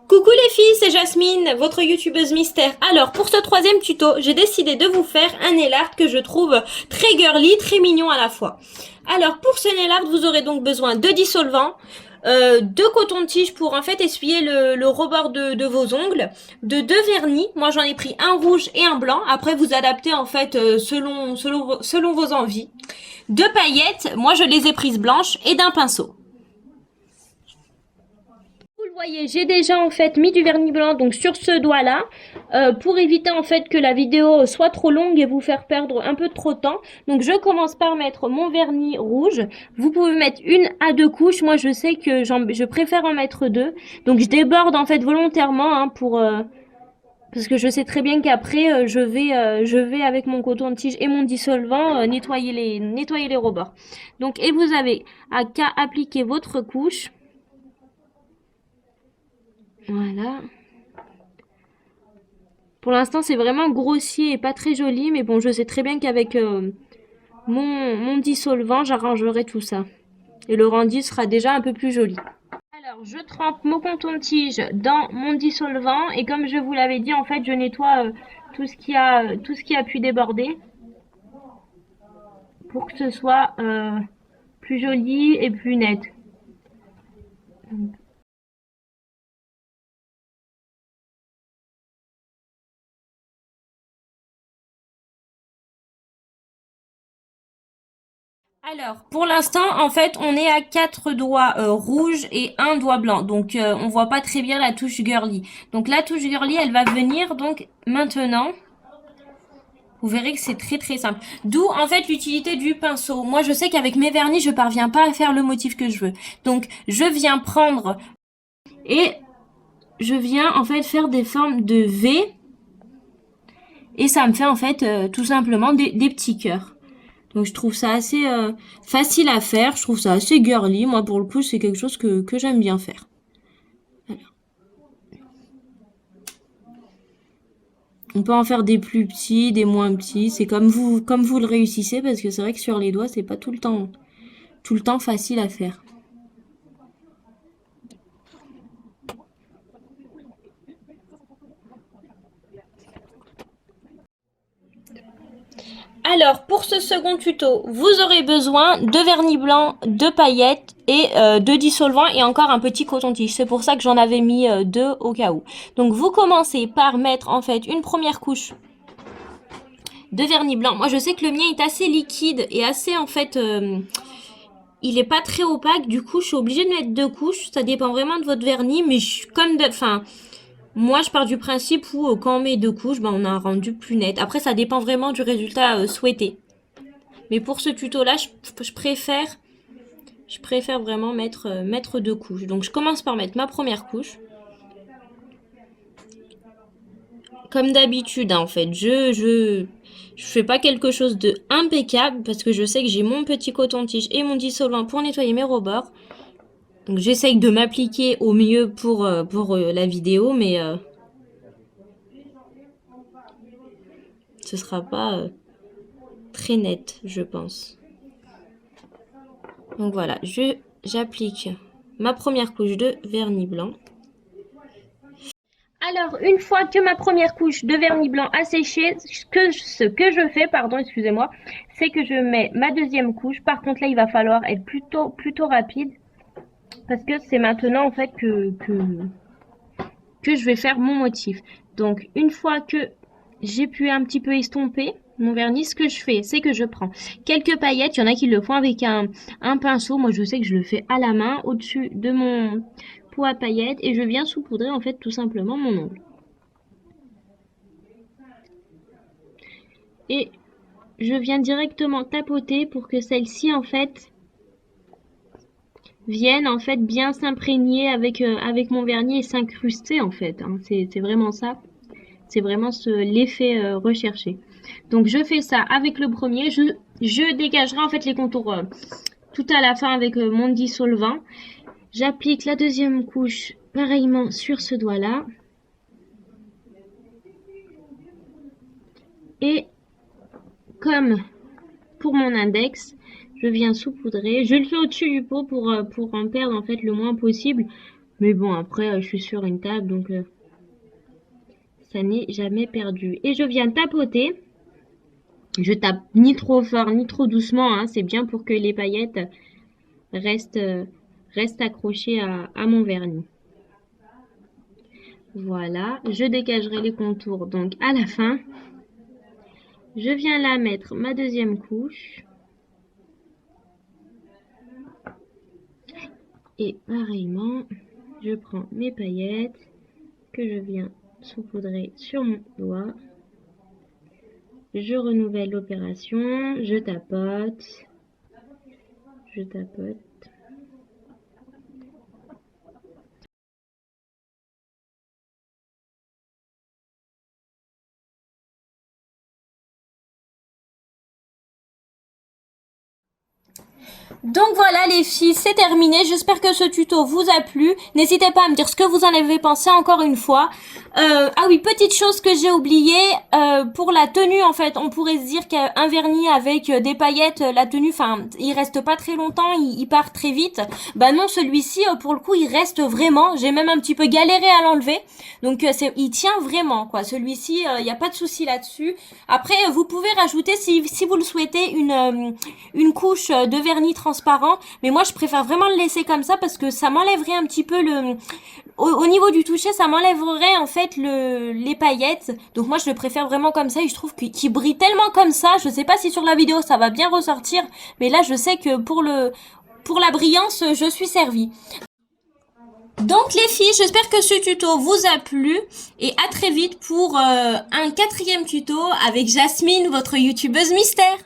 Coucou les filles, c'est Jasmine, votre youtubeuse mystère. Alors, pour ce troisième tuto, j'ai décidé de vous faire un nail art que je trouve très girly, très mignon à la fois. Alors, pour ce nail art, vous aurez donc besoin de dissolvant, de coton-tige pour en fait essuyer le rebord de vos ongles, de deux vernis. Moi, j'en ai pris un rouge et un blanc. Après, vous adaptez en fait selon vos envies. Deux paillettes, moi je les ai prises blanches, et d'un pinceau. Vous le voyez, j'ai déjà en fait mis du vernis blanc donc sur ce doigt là pour éviter en fait que la vidéo soit trop longue et vous faire perdre un peu trop de temps. Donc je commence par mettre mon vernis rouge. Vous pouvez mettre une à deux couches. Moi je sais que je préfère en mettre deux. Donc je déborde en fait volontairement hein, parce que je sais très bien qu'après je vais avec mon coton-tige et mon dissolvant nettoyer les rebords. Donc et vous avez qu'à appliquer votre couche. Voilà. Pour l'instant, c'est vraiment grossier et pas très joli, mais bon, je sais très bien qu'avec mon dissolvant, j'arrangerai tout ça. Et le rendu sera déjà un peu plus joli. Alors, je trempe mon coton-tige dans mon dissolvant et comme je vous l'avais dit, en fait, je nettoie tout ce qui a pu déborder pour que ce soit plus joli et plus net. Alors, pour l'instant, en fait, on est à quatre doigts rouges et un doigt blanc. Donc, on voit pas très bien la touche girly. Donc, la touche girly, elle va venir donc maintenant. Vous verrez que c'est très très simple. D'où en fait l'utilité du pinceau. Moi, je sais qu'avec mes vernis, je parviens pas à faire le motif que je veux. Donc, je viens prendre et je viens en fait faire des formes de V. Et ça me fait en fait tout simplement des petits cœurs. Donc je trouve ça assez facile à faire, je trouve ça assez girly. Moi pour le coup c'est quelque chose que j'aime bien faire. Voilà. On peut en faire des plus petits, des moins petits. C'est comme vous le réussissez parce que c'est vrai que sur les doigts c'est pas tout le temps facile à faire. Alors, pour ce second tuto, vous aurez besoin de vernis blanc, de paillettes et de dissolvant et encore un petit coton-tige. C'est pour ça que j'en avais mis deux au cas où. Donc, vous commencez par mettre en fait une première couche de vernis blanc. Moi, je sais que le mien est assez liquide et assez en fait... il est pas très opaque, du coup, je suis obligée de mettre deux couches. Ça dépend vraiment de votre vernis, mais enfin... Moi, je pars du principe où quand on met deux couches, ben, on a un rendu plus net. Après, ça dépend vraiment du résultat souhaité. Mais pour ce tuto-là, je préfère vraiment mettre deux couches. Donc, je commence par mettre ma première couche. Comme d'habitude, hein, en fait, je fais pas quelque chose de impeccable parce que je sais que j'ai mon petit coton-tige et mon dissolvant pour nettoyer mes rebords. Donc, j'essaye de m'appliquer au mieux pour la vidéo, mais ce sera pas très net, je pense. Donc voilà, j'applique ma première couche de vernis blanc. Alors, une fois que ma première couche de vernis blanc a séché, ce que je fais, pardon, excusez-moi, c'est que je mets ma deuxième couche. Par contre, là, il va falloir être plutôt rapide parce que c'est maintenant en fait que je vais faire mon motif. Donc, une fois que j'ai pu un petit peu estomper mon vernis, ce que je fais, c'est que je prends quelques paillettes. Il y en a qui le font avec un pinceau. Moi, je sais que je le fais à la main au-dessus de mon pot à paillettes et je viens saupoudrer en fait tout simplement mon ongle. Et je viens directement tapoter pour que celle-ci en fait vienne en fait bien s'imprégner avec mon vernis et s'incruster en fait. Hein. C'est vraiment ça. C'est vraiment l'effet recherché. Donc je fais ça avec le premier. Je dégagerai en fait les contours tout à la fin avec mon dissolvant. J'applique la deuxième couche pareillement sur ce doigt-là. Et comme pour mon index, je viens saupoudrer. Je le fais au-dessus du pot pour en perdre en fait le moins possible. Mais bon, après, je suis sur une table, donc ça n'est jamais perdu. Et je viens tapoter. Je tape ni trop fort, ni trop doucement, hein. C'est bien pour que les paillettes restent, restent accrochées à mon vernis. Voilà, je dégagerai les contours donc à la fin. Je viens là mettre ma deuxième couche. Et pareillement, je prends mes paillettes que je viens saupoudrer sur mon doigt. Je renouvelle l'opération, je tapote, je tapote. Donc voilà les filles, c'est terminé. J'espère que ce tuto vous a plu. N'hésitez pas à me dire ce que vous en avez pensé encore une fois. Ah oui, petite chose que j'ai oubliée, pour la tenue en fait, on pourrait se dire qu'un vernis avec des paillettes, la tenue, enfin, il reste pas très longtemps, il part très vite. Bah non, celui-ci, pour le coup, il reste vraiment. J'ai même un petit peu galéré à l'enlever. Donc il tient vraiment quoi. Celui-ci, il n'y a pas de souci là-dessus. Après, vous pouvez rajouter si vous le souhaitez une couche de vernis transparent, mais moi je préfère vraiment le laisser comme ça parce que ça m'enlèverait un petit peu au niveau du toucher, ça m'enlèverait en fait les paillettes. Donc moi je le préfère vraiment comme ça et je trouve qu'il brille tellement comme ça. Je sais pas si sur la vidéo ça va bien ressortir, mais là je sais que pour la brillance, je suis servie. Donc les filles, j'espère que ce tuto vous a plu et à très vite pour un quatrième tuto avec Jasmine, votre youtubeuse mystère.